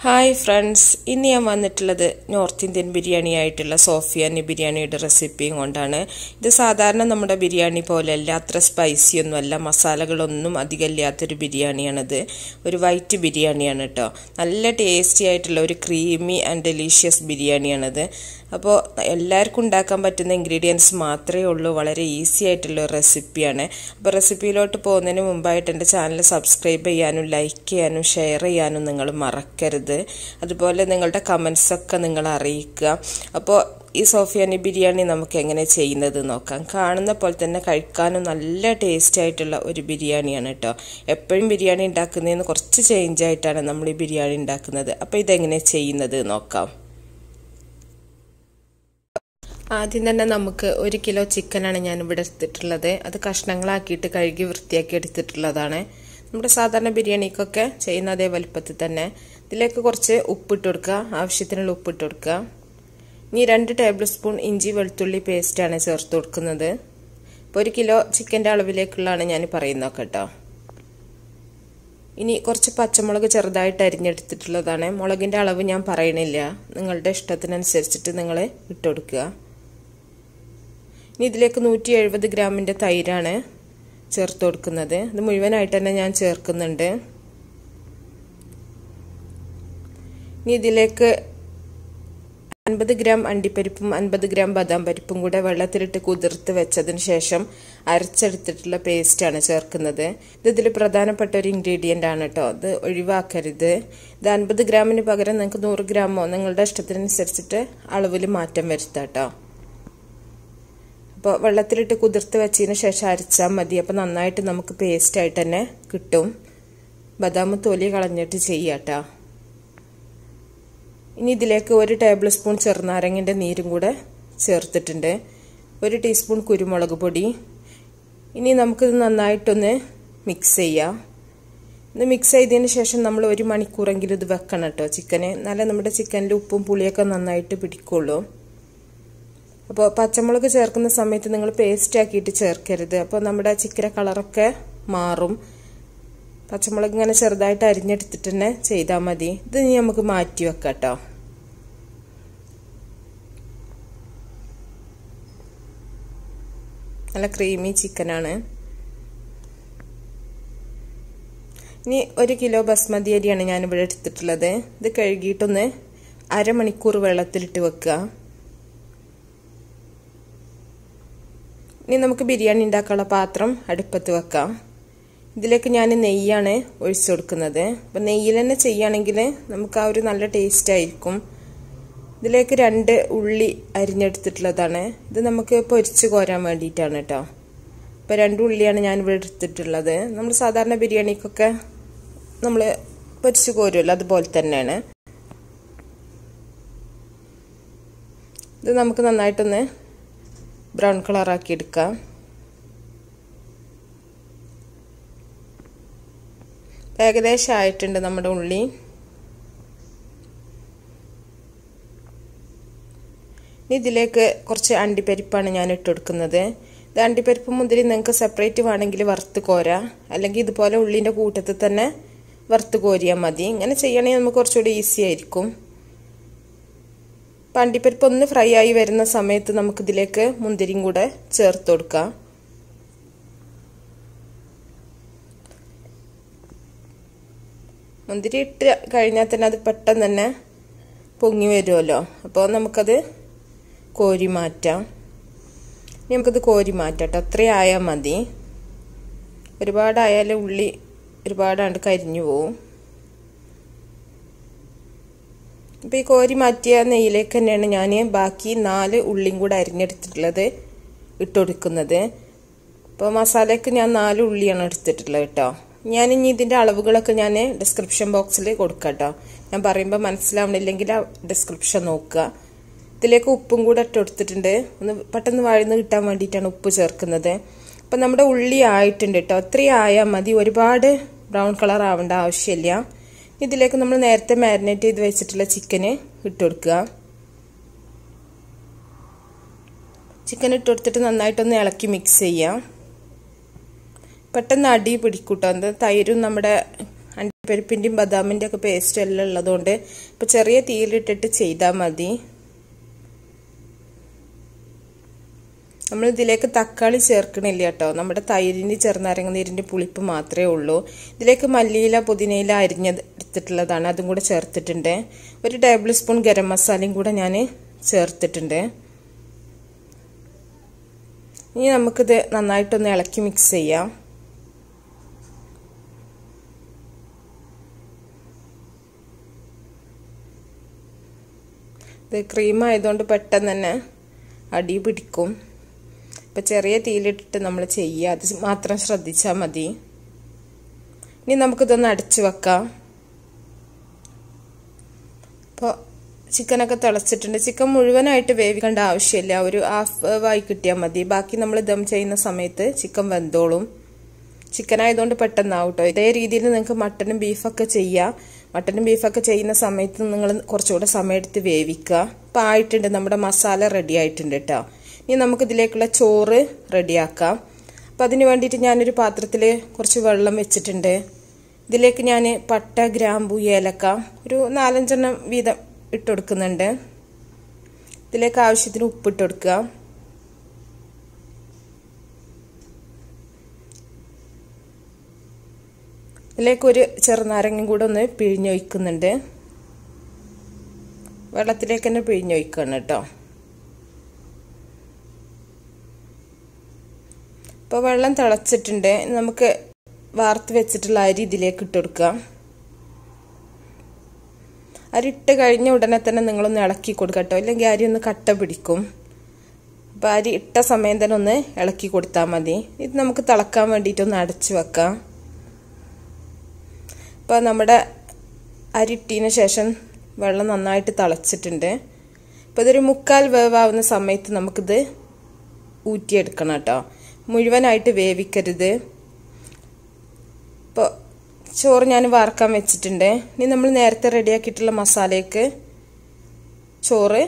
Hi friends, ഇന്ന് ഞാൻ വന്നിട്ടുള്ളത് നോർത്ത് ഇന്ത്യൻ ബിരിയാണി ആയിട്ടുള്ള സോഫിയാനി ബിരിയാണിയുടെ റെസിപ്പിയും കൊണ്ടാണ്. ഇത് സാധാരണ നമ്മുടെ ബിരിയാണി പോലെയല്ല, അത്ര സ്പൈസി ഒന്നുമല്ല, മസാലകളൊന്നും അധികം ഇല്ലാത്തൊരു ബിരിയാണിയാണിത്. ഒരു വൈറ്റ് ബിരിയാണിയാണ് കേട്ടോ. നല്ല ടേസ്റ്റി ആയിട്ടുള്ള ഒരു ക്രീമി ആൻഡ് ഡെലീഷ്യസ് ബിരിയാണിയാണിത്. അപ്പോൾ എല്ലാവർക്കും ഉണ്ടാക്കാൻ പറ്റുന്ന ഇൻഗ്രീഡിയൻസ് മാത്രമേ ഉള്ളൂ. വളരെ ഈസി ആയിട്ടുള്ള ഒരു റെസിപ്പിയാണ്. അപ്പോൾ റെസിപ്പിയിലോട്ട് പോകുന്നതിന് മുമ്പായിട്ട് എൻ്റെ ചാനൽ സബ്സ്ക്രൈബ് ചെയ്യാനും ലൈക്ക് ചെയ്യാനും ഷെയർ ചെയ്യാനും നിങ്ങൾ മറക്കരുത്. അതുപോലെ നിങ്ങളുടെ കമൻസൊക്കെ നിങ്ങൾ അറിയിക്കുക. അപ്പോൾ ഈ സോഫിയാനി ബിരിയാണി നമുക്ക് എങ്ങനെ ചെയ്യുന്നത് നോക്കാം. കാണുന്ന പോലെ തന്നെ കഴിക്കാനും നല്ല ടേസ്റ്റ് ആയിട്ടുള്ള ഒരു ബിരിയാണിയാണ് കേട്ടോ. എപ്പോഴും ബിരിയാണി ഉണ്ടാക്കുന്നതിന് കുറച്ച് ചേഞ്ച് ആയിട്ടാണ് നമ്മൾ ഈ ബിരിയാണി ഉണ്ടാക്കുന്നത്. അപ്പോൾ ഇതെങ്ങനെ ചെയ്യുന്നത് നോക്കാം. ആദ്യം തന്നെ നമുക്ക് 1 കിലോ ചിക്കനാണ് ഞാനിവിടെ എടുത്തിട്ടുള്ളത്. അത് കഷ്ണങ്ങളാക്കിയിട്ട് കഴുകി വൃത്തിയാക്കി എടുത്തിട്ടുള്ളതാണ്. നമ്മുടെ സാധാരണ ബിരിയാണിക്കൊക്കെ ചെയ്യുന്ന അതേ വലുപ്പത്തിൽ തന്നെ. ഇതിലേക്ക് കുറച്ച് ഉപ്പിട്ട് കൊടുക്കുക, ആവശ്യത്തിനുള്ള ഉപ്പിട്ട് കൊടുക്കുക. ഇനി 2 ടേബിൾ സ്പൂൺ ഇഞ്ചി വെളുത്തുള്ളി പേസ്റ്റാണ് ചേർത്ത് കൊടുക്കുന്നത്. ഇപ്പോൾ 1 കിലോ ചിക്കൻ്റെ അളവിലേക്കുള്ളതാണ് ഞാൻ പറയുന്നത് കേട്ടോ. ഇനി കുറച്ച് പച്ചമുളക് ചെറുതായിട്ട് അരിഞ്ഞെടുത്തിട്ടുള്ളതാണ്. മുളകിൻ്റെ അളവ് ഞാൻ പറയണില്ല, നിങ്ങളുടെ ഇഷ്ടത്തിനനുസരിച്ചിട്ട് നിങ്ങൾ ഇട്ട് കൊടുക്കുക. ഇനി ഇതിലേക്ക് 170 ഗ്രാമിൻ്റെ തൈരാണ് ചേർത്ത് കൊടുക്കുന്നത്. ഇത് മുഴുവനായിട്ട് തന്നെ ഞാൻ ചേർക്കുന്നുണ്ട്. ഇനി ഇതിലേക്ക് 50 ഗ്രാം അണ്ടിപ്പരിപ്പും 50 ഗ്രാം ബദാം പരിപ്പും കൂടെ വെള്ളത്തിലിട്ട് കുതിർത്ത് വെച്ചതിന് ശേഷം അരച്ചെടുത്തിട്ടുള്ള പേസ്റ്റാണ് ചേർക്കുന്നത്. ഇതിൽ പ്രധാനപ്പെട്ട ഒരു ഇൻഗ്രീഡിയൻ്റ് ആണ് കേട്ടോ, ഇത് ഒഴിവാക്കരുത്. ഇത് 50 ഗ്രാമിന് പകരം നിങ്ങൾക്ക് 100 ഗ്രാമോ നിങ്ങളുടെ ഇഷ്ടത്തിനനുസരിച്ചിട്ട് അളവിൽ മാറ്റം വരുത്താം കേട്ടോ. അപ്പോൾ വെള്ളത്തിലിട്ട് കുതിർത്ത് വെച്ചതിന് ശേഷം അരച്ചാൽ മതി. അപ്പോൾ നന്നായിട്ട് നമുക്ക് പേസ്റ്റായിട്ട് തന്നെ കിട്ടും. ബദാം തൊലി കളഞ്ഞിട്ട് ചെയ്യാട്ടോ. ഇനി ഇതിലേക്ക് 1 ടേബിൾ സ്പൂൺ ചെറുനാരങ്ങൻ്റെ നീരും കൂടെ ചേർത്തിട്ടുണ്ട്. 1 ടീസ്പൂൺ കുരുമുളക് പൊടി. ഇനി നമുക്കിത് നന്നായിട്ടൊന്ന് മിക്സ് ചെയ്യാം. ഇത് മിക്സ് ചെയ്തതിന് ശേഷം നമ്മൾ 1 മണിക്കൂറെങ്കിലും ഇത് വെക്കണം കേട്ടോ ചിക്കന്. എന്നാലേ നമ്മുടെ ചിക്കനിൽ ഉപ്പും പുളിയൊക്കെ നന്നായിട്ട് പിടിക്കുള്ളൂ. അപ്പോൾ പച്ചമുളക് ചേർക്കുന്ന സമയത്ത് നിങ്ങൾ പേസ്റ്റ് ആക്കിയിട്ട് ചേർക്കരുത്. അപ്പോൾ നമ്മുടെ ചിക്കൻ്റെ കളറൊക്കെ മാറും. പച്ചമുളക് ഇങ്ങനെ ചെറുതായിട്ട് അരിഞ്ഞെടുത്തിട്ട് തന്നെ ചെയ്താൽ മതി. ഇത് ഇനി നമുക്ക് മാറ്റി വെക്കാം കേട്ടോ. നല്ല ക്രീമി ചിക്കനാണ്. ഇനി 1 കിലോ ബസ്മതി അരിയാണ് ഞാനിവിടെ എടുത്തിട്ടുള്ളത്. ഇത് കഴുകിയിട്ടൊന്ന് അരമണിക്കൂർ വെള്ളത്തിലിട്ട് വെക്കുക. ഇനി നമുക്ക് ബിരിയാണി ഉണ്ടാക്കാനുള്ള പാത്രം അടുപ്പത്ത് വെക്കാം. ഇതിലേക്ക് ഞാൻ നെയ്യാണ് ഒഴിച്ചു കൊടുക്കുന്നത്. അപ്പം നെയ്യിൽ തന്നെ ചെയ്യുകയാണെങ്കിൽ നമുക്ക് ആ ഒരു നല്ല ടേസ്റ്റ് ആയിരിക്കും. ഇതിലേക്ക് 2 ഉള്ളി അരിഞ്ഞെടുത്തിട്ടുള്ളതാണ്. ഇത് നമുക്ക് പൊരിച്ച് കോരാൻ വേണ്ടിയിട്ടാണ് കേട്ടോ. അപ്പോൾ 2 ഉള്ളിയാണ് ഞാനിവിടെ എടുത്തിട്ടുള്ളത്. നമ്മൾ സാധാരണ ബിരിയാണിക്കൊക്കെ നമ്മൾ പൊരിച്ച് കോരുമല്ലോ, അതുപോലെ തന്നെയാണ്. ഇത് നമുക്ക് നന്നായിട്ടൊന്ന് ബ്രൗൺ കളറാക്കി എടുക്കാം. ഏകദേശം ആയിട്ടുണ്ട് നമ്മുടെ ഉള്ളി. ഇനി ഇതിലേക്ക് കുറച്ച് അണ്ടിപ്പരിപ്പാണ് ഞാൻ ഇട്ട് കൊടുക്കുന്നത്. ഇത് അണ്ടിപ്പരിപ്പ് മുന്തിരി നിങ്ങൾക്ക് സെപ്പറേറ്റ് വേണമെങ്കിൽ വറുത്ത് കോരാ, അല്ലെങ്കിൽ ഇതുപോലെ ഉള്ളിൻ്റെ കൂട്ടത്തിൽ തന്നെ വറുത്ത് കോരിയാൽ മതി. ഇങ്ങനെ ചെയ്യണമെങ്കിൽ നമുക്ക് കുറച്ചുകൂടി ഈസി ആയിരിക്കും. അണ്ടിപ്പരിപ്പ് ഒന്ന് ഫ്രൈ ആയി വരുന്ന സമയത്ത് നമുക്കിതിലേക്ക് മുന്തിരിയും കൂടെ ചേർത്ത് കൊടുക്കാം. മുന്തിരി ഇട്ട് കഴിഞ്ഞാൽ തന്നെ അത് പെട്ടെന്ന് തന്നെ പൊങ്ങി വരുമല്ലോ. അപ്പോൾ നമുക്കത് കോരി മാറ്റാം. ഇനി നമുക്കത് കോരി മാറ്റാം കേട്ടോ. അത്രയും ആയാൽ മതി. ഒരുപാടായാലും ഉള്ളി ഒരുപാടാണ്ട് കരിഞ്ഞു പോവും. അപ്പോൾ ഈ കോരി മാറ്റിയ നെയ്യിലേക്ക് തന്നെയാണ് ഞാൻ ബാക്കി 4 ഉള്ളിയും കൂടെ അരിഞ്ഞെടുത്തിട്ടുള്ളത് ഇട്ട് കൊടുക്കുന്നത്. അപ്പോൾ മസാലയ്ക്ക് ഞാൻ 4 ഉള്ളിയാണ് എടുത്തിട്ടുള്ളത് കേട്ടോ. ഞാനിനി ഇതിൻ്റെ അളവുകളൊക്കെ ഞാൻ ഡിസ്ക്രിപ്ഷൻ ബോക്സിൽ കൊടുക്കാം കേട്ടോ. ഞാൻ പറയുമ്പോൾ മനസ്സിലാവണില്ലെങ്കിൽ ആ ഡിസ്ക്രിപ്ഷൻ നോക്കുക. ഇതിലേക്ക് ഉപ്പും കൂടെ ഇട്ട് കൊടുത്തിട്ടുണ്ട്. ഒന്ന് പെട്ടെന്ന് വഴന്ന് കിട്ടാൻ വേണ്ടിയിട്ടാണ് ഉപ്പ് ചേർക്കുന്നത്. അപ്പം നമ്മുടെ ഉള്ളി ആയിട്ടുണ്ട് കേട്ടോ. അത്രയും ആയാൽ മതി. ഒരുപാട് ബ്രൗൺ കളർ ആവേണ്ട ആവശ്യമില്ല. ഇതിലേക്ക് നമ്മൾ നേരത്തെ മാരിനേറ്റ് ചെയ്ത് വെച്ചിട്ടുള്ള ചിക്കന് ഇട്ട് കൊടുക്കുക. ചിക്കൻ ഇട്ട് കൊടുത്തിട്ട് നന്നായിട്ടൊന്ന് ഇളക്കി മിക്സ് ചെയ്യാം. പെട്ടെന്ന് അടി പിടിക്കൂട്ടോ. തൈരും നമ്മുടെ പരിപ്പിൻ്റെയും ബദാമിൻ്റെ ഒക്കെ പേസ്റ്റ് എല്ലാം ഉള്ളതുകൊണ്ട് ഇപ്പോൾ ചെറിയ തീയിലിട്ടിട്ട് ചെയ്താൽ മതി. നമ്മൾ ഇതിലേക്ക് തക്കാളി ചേർക്കണില്ല കേട്ടോ. നമ്മുടെ തൈരിൻ്റെ ചെറുനാരങ്ങ നീരിൻ്റെ പുളിപ്പ് മാത്രമേ ഉള്ളൂ. ഇതിലേക്ക് മല്ലിയില പുതിനയില അരിഞ്ഞെടുത്തിട്ടുള്ളതാണ്, അതും കൂടെ ചേർത്തിട്ടുണ്ട്. 1 ടേബിൾ സ്പൂൺ ഗരം മസാലയും കൂടെ ഞാൻ ചേർത്തിട്ടുണ്ട്. ഇനി നമുക്കിത് നന്നായിട്ടൊന്ന് ഇളക്കി മിക്സ് ചെയ്യാം. ഇത് ക്രീം ആയതുകൊണ്ട് പെട്ടെന്ന് തന്നെ അടി പിടിക്കും. ഇപ്പം ചെറിയ തീയിലിട്ടിട്ട് നമ്മൾ ചെയ്യുക, അത് മാത്രം ശ്രദ്ധിച്ചാൽ മതി. ഇനി നമുക്കിതൊന്ന് അടച്ചു വെക്കാം. അപ്പോൾ ചിക്കനൊക്കെ തിളച്ചിട്ടുണ്ട്. ചിക്കൻ മുഴുവനായിട്ട് വേവിക്കേണ്ട ആവശ്യമില്ല, ഒരു ഹാഫ് വേവായി കിട്ടിയാൽ മതി. ബാക്കി നമ്മൾ ദം ചെയ്യുന്ന സമയത്ത് ചിക്കൻ വെന്തോളും. ചിക്കൻ ആയതുകൊണ്ട് പെട്ടെന്നാവും കേട്ടോ. ഇതേ രീതിയിൽ നിങ്ങൾക്ക് മട്ടനും ബീഫൊക്കെ ചെയ്യാം. മട്ടനും ബീഫൊക്കെ ചെയ്യുന്ന സമയത്ത് നിങ്ങൾ കുറച്ചുകൂടെ സമയമെടുത്ത് വേവിക്കുക. അപ്പോൾ ആയിട്ടുണ്ട്, നമ്മുടെ മസാല റെഡി ആയിട്ടുണ്ട് കേട്ടോ. ഇനി നമുക്കിതിലേക്കുള്ള ചോറ് റെഡിയാക്കാം. അപ്പോൾ അതിന് വേണ്ടിയിട്ട് ഞാനൊരു പാത്രത്തിൽ കുറച്ച് വെള്ളം വെച്ചിട്ടുണ്ട്. ഇതിലേക്ക് ഞാൻ പട്ട, ഗ്രാമ്പു, ഏലക്ക ഒരു 4-5 എണ്ണം വീതം ഇട്ട് കൊടുക്കുന്നുണ്ട്. ഇതിലേക്ക് ആവശ്യത്തിന് ഉപ്പിട്ട് കൊടുക്കുക. ഇതിലേക്ക് ഒരു ചെറുനാരങ്ങയും കൂടെ ഒന്ന് പിഴിഞ്ഞൊഴിക്കുന്നുണ്ട്. വെള്ളത്തിലേക്ക് തന്നെ പിഴിഞ്ഞൊഴിക്കണം കേട്ടോ. ഇപ്പോൾ വെള്ളം തിളച്ചിട്ടുണ്ട്. നമുക്ക് വാർത്ത് വെച്ചിട്ടുള്ള അരി ഇതിലേക്ക് ഇട്ട് കൊടുക്കാം. അരി ഇട്ട് കഴിഞ്ഞ ഉടനെ തന്നെ നിങ്ങളൊന്ന് ഇളക്കി കൊടുക്കുക കേട്ടോ, ഇല്ലെങ്കിൽ അരി ഒന്ന് കട്ട പിടിക്കും. അപ്പോൾ അരി ഇട്ട സമയം തന്നെ ഒന്ന് ഇളക്കി കൊടുത്താൽ മതി. ഇത് നമുക്ക് തിളക്കാൻ വേണ്ടിയിട്ടൊന്ന് അടച്ചു വെക്കാം. ഇപ്പോൾ നമ്മുടെ അരി ഇട്ടതിന് ശേഷം വെള്ളം നന്നായിട്ട് തിളച്ചിട്ടുണ്ട്. ഇപ്പോൾ ഇതൊരു 1/4 വേവാവുന്ന സമയത്ത് നമുക്കിത് ഊറ്റിയെടുക്കണം കേട്ടോ, മുഴുവനായിട്ട് വേവിക്കരുത്. ഇപ്പോൾ ചോറ് ഞാൻ വാർക്കാൻ വെച്ചിട്ടുണ്ട്. ഇനി നമ്മൾ നേരത്തെ റെഡിയാക്കിയിട്ടുള്ള മസാലയ്ക്ക് ചോറ്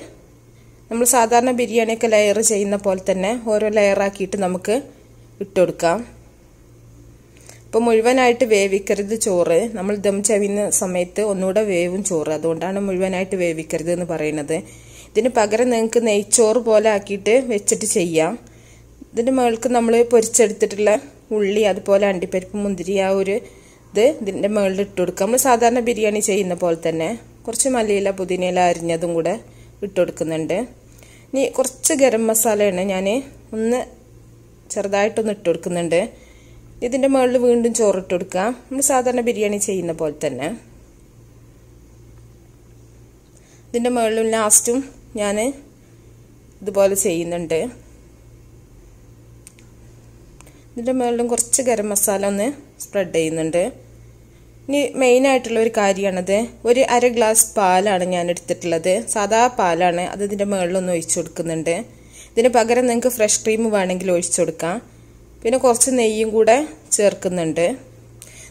നമ്മൾ സാധാരണ ബിരിയാണിയൊക്കെ ലെയർ ചെയ്യുന്ന പോലെ തന്നെ ഓരോ ലെയറാക്കിയിട്ട് നമുക്ക് ഇട്ടുകൊടുക്കാം. ഇപ്പോൾ മുഴുവനായിട്ട് വേവിക്കരുത് ചോറ്. നമ്മൾ ദം ചെയ്യുന്ന സമയത്ത് ഒന്നുകൂടെ വേവും ചോറ്, അതുകൊണ്ടാണ് മുഴുവനായിട്ട് വേവിക്കരുത് എന്ന് പറയുന്നത്. ഇതിന് പകരം നിങ്ങൾക്ക് നെയ്ച്ചോറ് പോലെ ആക്കിയിട്ട് വെച്ചിട്ട് ചെയ്യാം. ഇതിൻ്റെ മുകൾക്ക് നമ്മൾ പൊരിച്ചെടുത്തിട്ടുള്ള ഉള്ളി, അതുപോലെ അണ്ടിപ്പരിപ്പ്, മുന്തിരി, ആ ഒരു ഇത് ഇതിൻ്റെ മുകളിൽ ഇട്ട് കൊടുക്കുക. നമ്മൾ സാധാരണ ബിരിയാണി ചെയ്യുന്ന പോലെ തന്നെ കുറച്ച് മല്ലിയില പുതിനയില അരിഞ്ഞതും കൂടെ ഇട്ട് കൊടുക്കുന്നുണ്ട്. ഇനി കുറച്ച് ഗരം മസാലയാണ് ഞാൻ ഒന്ന് ചെറുതായിട്ടൊന്ന് ഇട്ട് കൊടുക്കുന്നുണ്ട്. ഇതിൻ്റെ മുകളിൽ വീണ്ടും ചോറിട്ട് കൊടുക്കുക, നമ്മൾ സാധാരണ ബിരിയാണി ചെയ്യുന്ന പോലെ തന്നെ. ഇതിൻ്റെ മുകളിലും ലാസ്റ്റും ഞാൻ ഇതുപോലെ ചെയ്യുന്നുണ്ട്. ഇതിൻ്റെ മുകളിലും കുറച്ച് ഗരം മസാല ഒന്ന് സ്പ്രെഡ് ചെയ്യുന്നുണ്ട്. ഇനി മെയിനായിട്ടുള്ള ഒരു കാര്യമാണത്, 1/2 ഗ്ലാസ് പാലാണ് ഞാൻ എടുത്തിട്ടുള്ളത്, സാധാ പാലാണ്. അത് ഇതിൻ്റെ മുകളിലൊന്ന് ഒഴിച്ചു കൊടുക്കുന്നുണ്ട്. ഇതിന് പകരം നിങ്ങൾക്ക് ഫ്രഷ് ക്രീം വേണമെങ്കിൽ ഒഴിച്ചു കൊടുക്കാം. പിന്നെ കുറച്ച് നെയ്യും കൂടെ ചേർക്കുന്നുണ്ട്.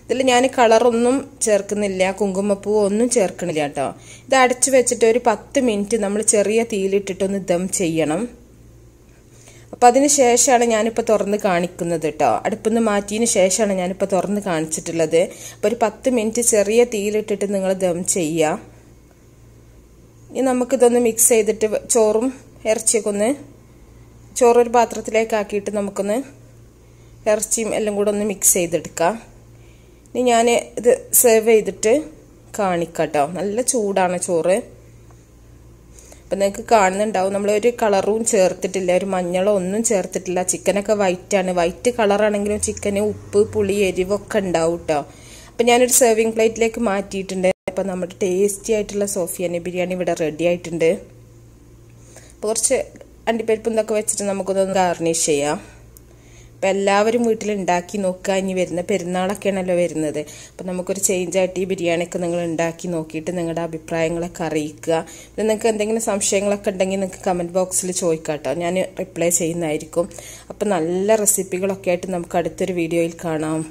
ഇതിൽ ഞാൻ കളറൊന്നും ചേർക്കുന്നില്ല, കുങ്കുമപ്പൂവ് ഒന്നും ചേർക്കണില്ല കേട്ടോ. ഇത് അടച്ചു വെച്ചിട്ട് ഒരു 10 മിനിറ്റ് നമ്മൾ ചെറിയ തീയിലിട്ടിട്ടൊന്ന് ദം ചെയ്യണം. അപ്പോൾ അതിന് ശേഷമാണ് ഞാനിപ്പോൾ തുറന്ന് കാണിക്കുന്നത് കേട്ടോ. അടുപ്പിൽ നിന്ന് മാറ്റിയതിന് ശേഷമാണ് ഞാനിപ്പോൾ തുറന്ന് കാണിച്ചിട്ടുള്ളത്. അപ്പോൾ ഒരു 10 മിനിറ്റ് ചെറിയ തീയിലിട്ടിട്ട് നിങ്ങൾ ദം ചെയ്യുക. ഇനി നമുക്കിതൊന്ന് മിക്സ് ചെയ്തിട്ട് ചോറും ഇറച്ചിയൊക്കെ ഒന്ന് ചോറൊരു പാത്രത്തിലേക്ക് ആക്കിയിട്ട് നമുക്കൊന്ന് ഇറച്ചിയും എല്ലാം കൂടെ ഒന്ന് മിക്സ് ചെയ്തെടുക്കാം. ഇനി ഞാൻ ഇത് സെർവ് ചെയ്തിട്ട് കാണിക്കാം കേട്ടോ. നല്ല ചൂടാണ് ചോറ്. അപ്പം നിങ്ങൾക്ക് കാണുന്നുണ്ടാവും, നമ്മളൊരു കളറും ചേർത്തിട്ടില്ല, ഒരു മഞ്ഞളോ ഒന്നും ചേർത്തിട്ടില്ല. ചിക്കനൊക്കെ വൈറ്റാണ്. വൈറ്റ് കളറാണെങ്കിലും ചിക്കന് ഉപ്പ്, പുളി, എരിവൊക്കെ ഉണ്ടാവും കേട്ടോ. അപ്പം ഞാനൊരു സെർവിങ് പ്ലേറ്റിലേക്ക് മാറ്റിയിട്ടുണ്ട്. അപ്പം നമ്മുടെ ടേസ്റ്റി ആയിട്ടുള്ള സോഫിയാനി ബിരിയാണി ഇവിടെ റെഡി ആയിട്ടുണ്ട്. അപ്പോൾ കുറച്ച് അണ്ടിപ്പരിപ്പ് ഇതൊക്കെ വെച്ചിട്ട് നമുക്കൊന്ന് ഗാർണിഷ് ചെയ്യാം. അപ്പം എല്ലാവരും വീട്ടിൽ ഉണ്ടാക്കി നോക്കുക. ഇനി വരുന്ന പെരുന്നാളൊക്കെയാണല്ലോ വരുന്നത്. അപ്പം നമുക്കൊരു ചേഞ്ചായിട്ട് ഈ ബിരിയാണിയൊക്കെ നിങ്ങൾ ഉണ്ടാക്കി നോക്കിയിട്ട് നിങ്ങളുടെ അഭിപ്രായങ്ങളൊക്കെ അറിയിക്കുക. പിന്നെ നിങ്ങൾക്ക് എന്തെങ്കിലും സംശയങ്ങളൊക്കെ ഉണ്ടെങ്കിൽ നിങ്ങൾക്ക് കമൻറ്റ് ബോക്സിൽ ചോദിക്കാം കേട്ടോ, ഞാൻ റിപ്ലൈ ചെയ്യുന്നതായിരിക്കും. അപ്പം നല്ല റെസിപ്പികളൊക്കെ ആയിട്ട് നമുക്ക് അടുത്തൊരു വീഡിയോയിൽ കാണാം.